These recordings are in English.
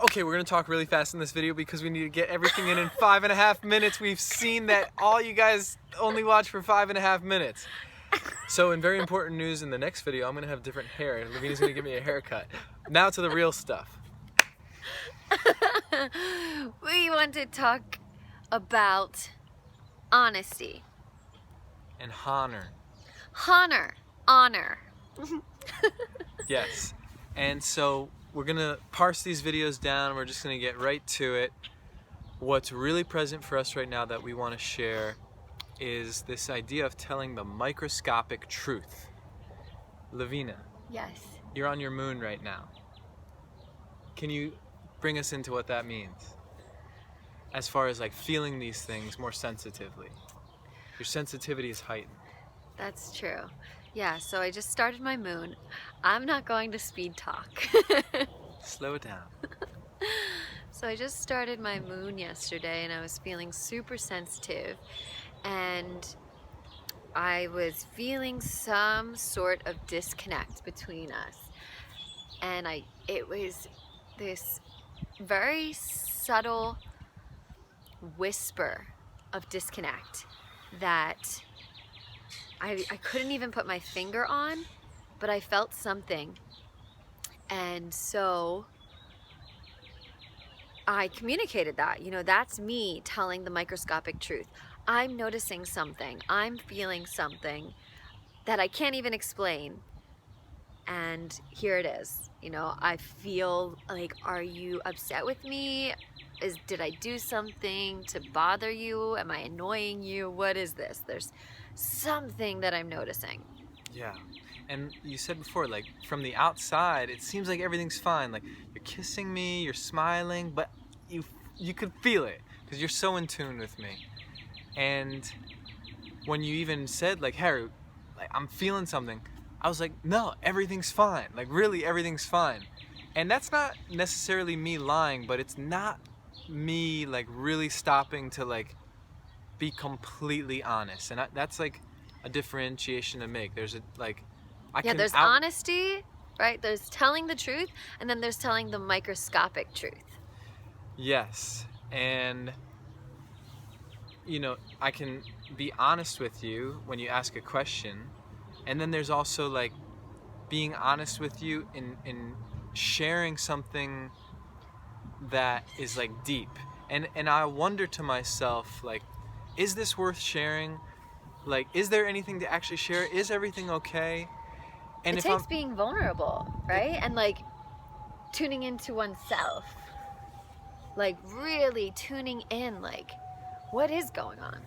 Okay, we're gonna talk really fast in this video because we need to get everything in 5.5 minutes. We've seen that all you guys only watch for 5.5 minutes. So in very important news, in the next video, I'm gonna have different hair. Lavina's gonna give me a haircut. Now to the real stuff. We want to talk about honesty. And honor. Honor. Yes. And so we're gonna parse these videos down. We're just gonna get right to it. What's really present for us right now that we want to share is this idea of telling the microscopic truth. Lavina, Yes. you're on your moon right now. Can you bring us into what that means? As far as like feeling these things more sensitively. Your sensitivity is heightened. That's true. Yeah, so I just started my moon. I'm not going to speed talk. Slow it down. So I just started my moon yesterday and I was feeling super sensitive and I was feeling some sort of disconnect between us. And it was this very subtle whisper of disconnect that I couldn't even put my finger on, but I felt something. And so I communicated that. You know, that's me telling the microscopic truth. I'm noticing something. I'm feeling something that I can't even explain. And here it is. You know, I feel like, are you upset with me? Did I do something to bother you? Am I annoying you? What is this? There's something that I'm noticing. Yeah. And you said before, like from the outside, it seems like everything's fine. Like you're kissing me, you're smiling, but you could feel it because you're so in tune with me. And when you even said like, Harry, like I'm feeling something, I was like, no, everything's fine. Like really, everything's fine. And that's not necessarily me lying, but it's not me like really stopping to like be completely honest. And that's like a differentiation to make. There's a like There's honesty, right? There's telling the truth, and then there's telling the microscopic truth. Yes. And you know, I can be honest with you when you ask a question, and then there's also like being honest with you in sharing something that is like deep. And I wonder to myself, like, is this worth sharing? Like, is there anything to actually share? Is everything okay? And It takes being vulnerable, right? And like tuning into oneself. Like really tuning in, like, what is going on?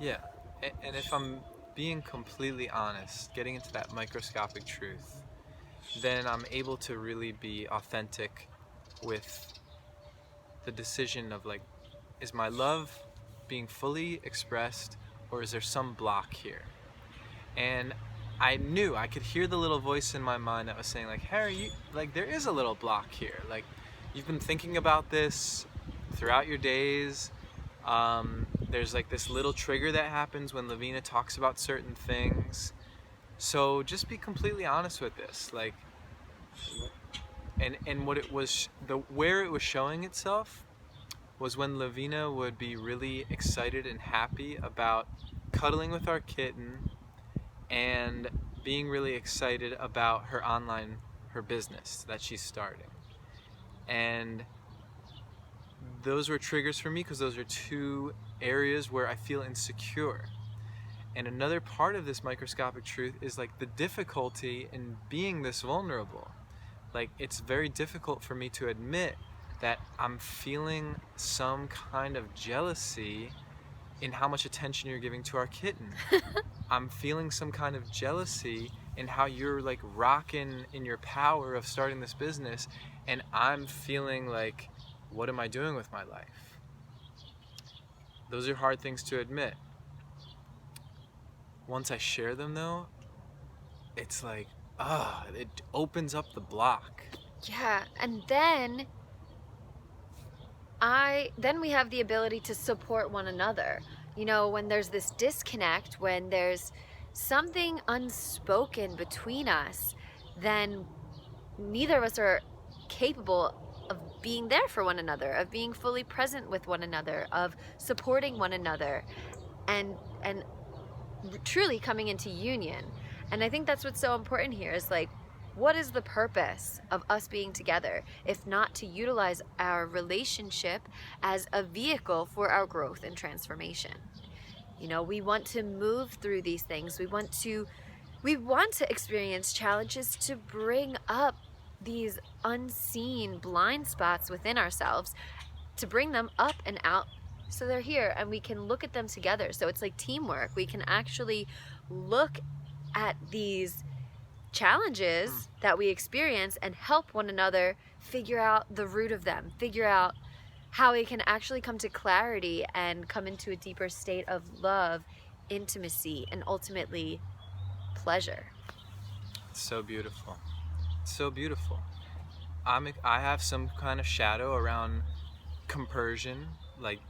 Yeah. And if I'm being completely honest, getting into that microscopic truth, then I'm able to really be authentic with the decision of like, is my love being fully expressed or is there some block here? And I knew, I could hear the little voice in my mind that was saying like, Harry, there is a little block here. Like, you've been thinking about this throughout your days. There's like this little trigger that happens when Lavina talks about certain things. So just be completely honest with this. Like, and what it was, where it was showing itself was when Lavina would be really excited and happy about cuddling with our kitten and being really excited about her business that she's starting. And those were triggers for me because those are two areas where I feel insecure. And another part of this microscopic truth is like the difficulty in being this vulnerable. Like, it's very difficult for me to admit that I'm feeling some kind of jealousy in how much attention you're giving to our kitten. I'm feeling some kind of jealousy in how you're like rocking in your power of starting this business, and I'm feeling like, what am I doing with my life? Those are hard things to admit. Once I share them though, it's like, it opens up the block. Yeah, and then we have the ability to support one another. You know, when there's this disconnect, when there's something unspoken between us, then neither of us are capable of being there for one another, of being fully present with one another, of supporting one another, and truly coming into union. And I think that's what's so important here is like, what is the purpose of us being together if not to utilize our relationship as a vehicle for our growth and transformation? You know, we want to move through these things. We want to experience challenges to bring up these unseen blind spots within ourselves, to bring them up and out so they're here and we can look at them together. So it's like teamwork. We can actually look at these challenges that we experience and help one another figure out the root of them, figure out how we can actually come to clarity and come into a deeper state of love, intimacy, and ultimately pleasure. So beautiful. So beautiful. I have some kind of shadow around compersion. Like,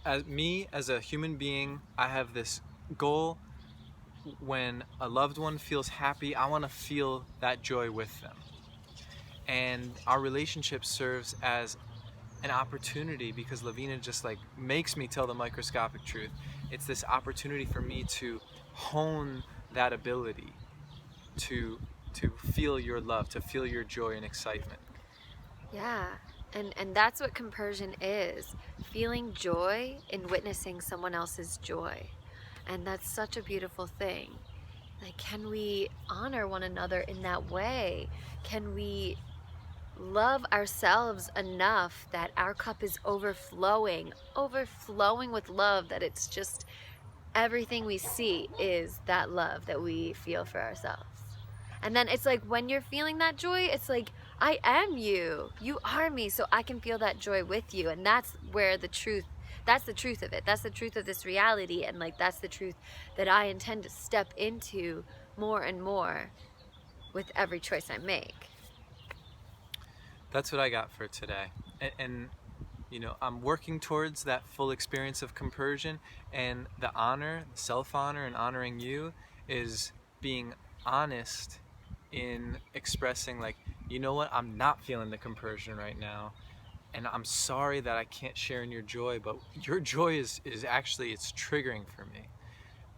as a human being, I have this goal. When a loved one feels happy, I want to feel that joy with them. And our relationship serves as an opportunity, because Lavina just like makes me tell the microscopic truth. It's this opportunity for me to hone that ability to feel your love, to feel your joy and excitement. Yeah, and that's what compersion is, feeling joy in witnessing someone else's joy. And that's such a beautiful thing. Like, can we honor one another in that way? Can we love ourselves enough that our cup is overflowing with love, that it's just everything we see is that love that we feel for ourselves. And then it's like, when you're feeling that joy, it's like, I am you. You are me, so I can feel that joy with you. And that's where the truth of it. That's the truth of this reality. And like, that's the truth that I intend to step into more and more with every choice I make. That's what I got for today. And you know, I'm working towards that full experience of compersion, and the honor, self-honor, and honoring you is being honest in expressing, like, you know what, I'm not feeling the compersion right now, and I'm sorry that I can't share in your joy, but your joy is actually, it's triggering for me.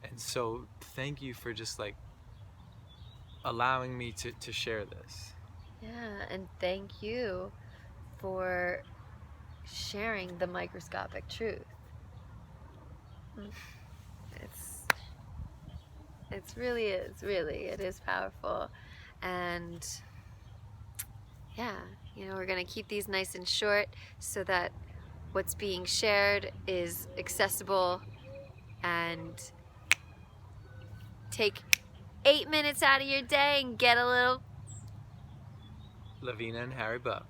And so thank you for just like allowing me to share this. Yeah, and thank you for sharing the microscopic truth. It is powerful. And yeah, you know, we're gonna keep these nice and short so that what's being shared is accessible. And take 8 minutes out of your day and get a little Lavina and Harry Buck.